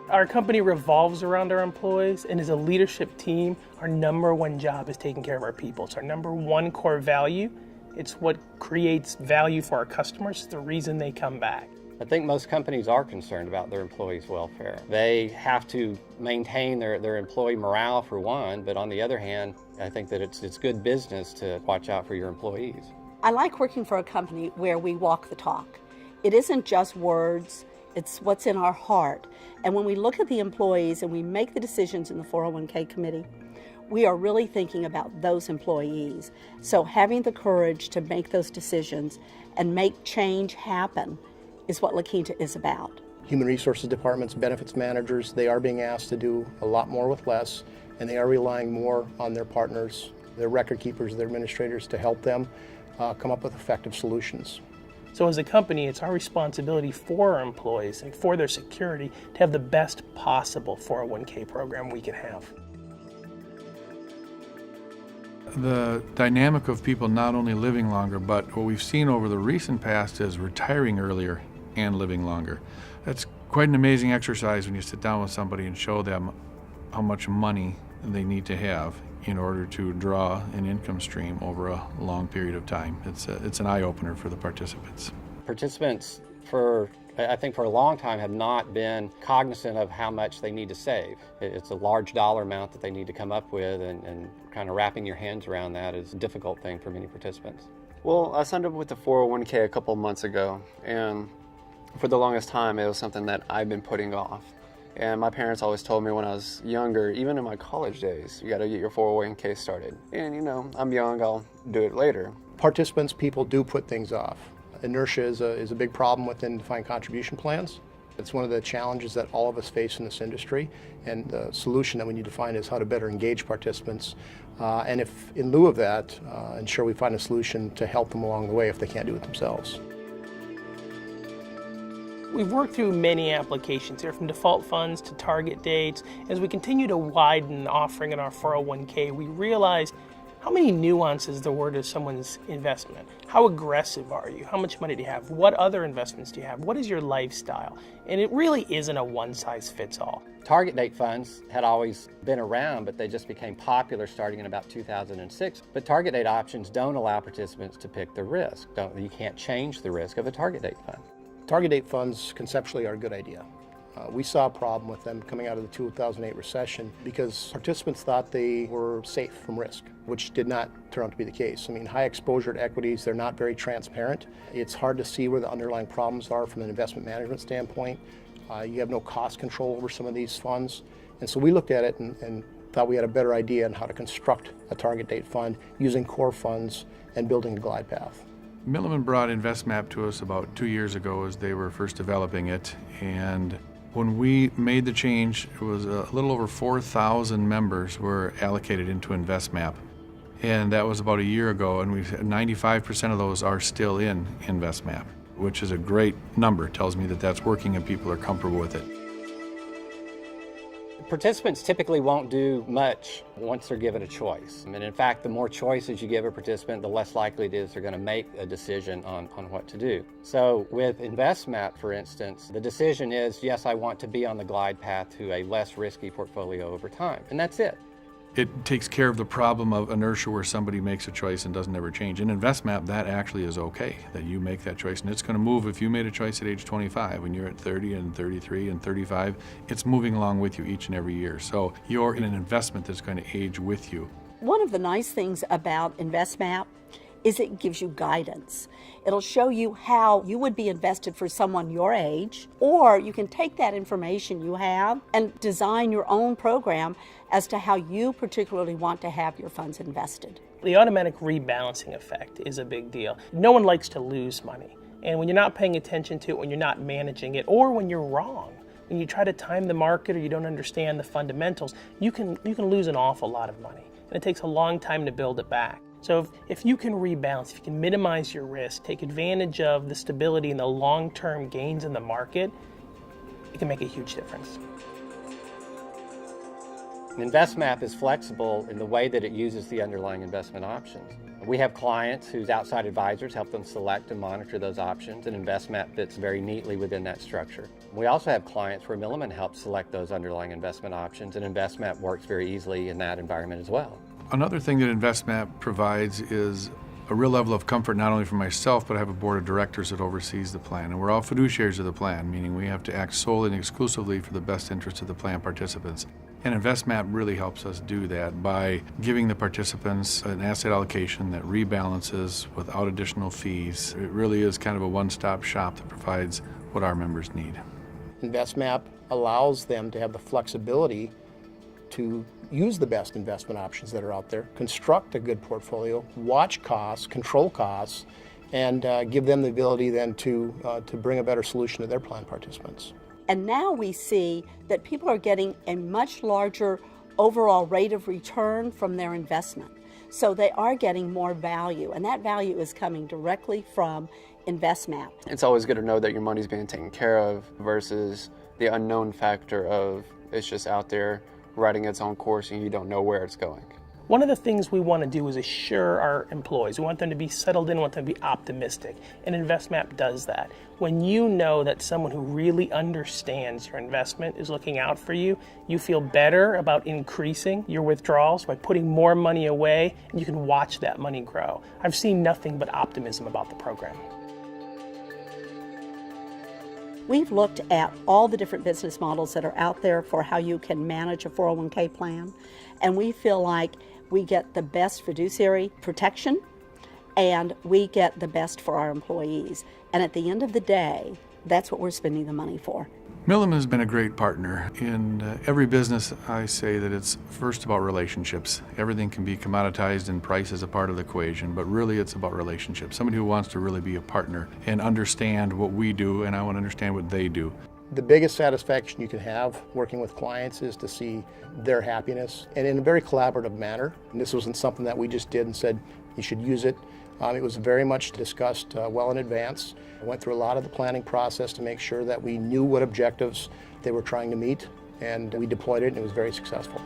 Our company revolves around our employees, and as a leadership team, our number one job is taking care of our people. It's our number one core value. It's what creates value for our customers. It's the reason they come back. I think most companies are concerned about their employees' welfare. They have to maintain their employee morale for one, but on the other hand, I think that it's good business to watch out for your employees. I like working for a company where we walk the talk. It isn't just words, it's what's in our heart. And when we look at the employees and we make the decisions in the 401k committee, we are really thinking about those employees. So having the courage to make those decisions and make change happen is what La Quinta is about. Human resources departments, benefits managers, they are being asked to do a lot more with less, and they are relying more on their partners, their record keepers, their administrators to help them come up with effective solutions. So as a company, it's our responsibility for our employees and for their security to have the best possible 401k program we can have. The dynamic of people not only living longer, but what we've seen over the recent past is retiring earlier and living longer. That's quite an amazing exercise when you sit down with somebody and show them how much money they need to have in order to draw an income stream over a long period of time. It's an eye-opener for the participants. Participants, I think for a long time, have not been cognizant of how much they need to save. It's a large dollar amount that they need to come up with, and kind of wrapping your hands around that is a difficult thing for many participants. Well, I signed up with the 401k a couple of months ago, and for the longest time it was something that I've been putting off. And my parents always told me when I was younger, even in my college days, you got to get your 401k started. And you know, I'm young, I'll do it later. Participants, people do put things off. Inertia is a big problem within defined contribution plans. It's one of the challenges that all of us face in this industry, and the solution that we need to find is how to better engage participants, and if in lieu of that, ensure we find a solution to help them along the way if they can't do it themselves. We've worked through many applications here, from default funds to target dates. As we continue to widen the offering in our 401k, we realize how many nuances there were to someone's investment. How aggressive are you? How much money do you have? What other investments do you have? What is your lifestyle? And it really isn't a one-size-fits-all. Target date funds had always been around, but they just became popular starting in about 2006. But target date options don't allow participants to pick the risk. You can't change the risk of a target date fund. Target date funds conceptually are a good idea. We saw a problem with them coming out of the 2008 recession because participants thought they were safe from risk, which did not turn out to be the case. I mean, high exposure to equities, they're not very transparent. It's hard to see where the underlying problems are from an investment management standpoint. You have no cost control over some of these funds. And so we looked at it and thought we had a better idea on how to construct a target date fund using core funds and building a glide path. Milliman brought InvestMap to us about 2 years ago as they were first developing it, and when we made the change, it was a little over 4,000 members were allocated into InvestMap, and that was about a year ago, and 95% of those are still in InvestMap, which is a great number. It tells me that that's working and people are comfortable with it. Participants typically won't do much once they're given a choice. And in fact, the more choices you give a participant, the less likely it is they're going to make a decision on what to do. So with InvestMap, for instance, the decision is, yes, I want to be on the glide path to a less risky portfolio over time. And that's it. It takes care of the problem of inertia where somebody makes a choice and doesn't ever change. In InvestMap, that actually is okay, that you make that choice. And it's going to move if you made a choice at age 25, when you're at 30 and 33 and 35, it's moving along with you each and every year. So you're in an investment that's going to age with you. One of the nice things about InvestMap is it gives you guidance. It'll show you how you would be invested for someone your age, or you can take that information you have and design your own program as to how you particularly want to have your funds invested. The automatic rebalancing effect is a big deal. No one likes to lose money. And when you're not paying attention to it, when you're not managing it, or when you're wrong, when you try to time the market or you don't understand the fundamentals, you can lose an awful lot of money. And it takes a long time to build it back. So if you can rebalance, if you can minimize your risk, take advantage of the stability and the long-term gains in the market, it can make a huge difference. InvestMap is flexible in the way that it uses the underlying investment options. We have clients whose outside advisors help them select and monitor those options, and InvestMap fits very neatly within that structure. We also have clients where Milliman helps select those underlying investment options, and InvestMap works very easily in that environment as well. Another thing that InvestMap provides is a real level of comfort not only for myself, but I have a board of directors that oversees the plan. And we're all fiduciaries of the plan, meaning we have to act solely and exclusively for the best interest of the plan participants. And InvestMap really helps us do that by giving the participants an asset allocation that rebalances without additional fees. It really is kind of a one-stop shop that provides what our members need. InvestMap allows them to have the flexibility to use the best investment options that are out there, construct a good portfolio, watch costs, control costs, and give them the ability then to bring a better solution to their plan participants. And now we see that people are getting a much larger overall rate of return from their investment. So they are getting more value, and that value is coming directly from InvestMap. It's always good to know that your money's being taken care of versus the unknown factor of it's just out there riding its own course and you don't know where it's going. One of the things we want to do is assure our employees. We want them to be settled in, we want them to be optimistic, and InvestMap does that. When you know that someone who really understands your investment is looking out for you, you feel better about increasing your withdrawals by putting more money away, and you can watch that money grow. I've seen nothing but optimism about the program. We've looked at all the different business models that are out there for how you can manage a 401k plan, and we feel like we get the best fiduciary protection and we get the best for our employees. And at the end of the day, that's what we're spending the money for. Milliman has been a great partner. In every business, I say that it's first about relationships. Everything can be commoditized and price is a part of the equation, but really it's about relationships. Somebody who wants to really be a partner and understand what we do, and I want to understand what they do. The biggest satisfaction you can have working with clients is to see their happiness, and in a very collaborative manner. And this wasn't something that we just did and said, you should use it. It was very much discussed well in advance. I went through a lot of the planning process to make sure that we knew what objectives they were trying to meet, and we deployed it, and it was very successful.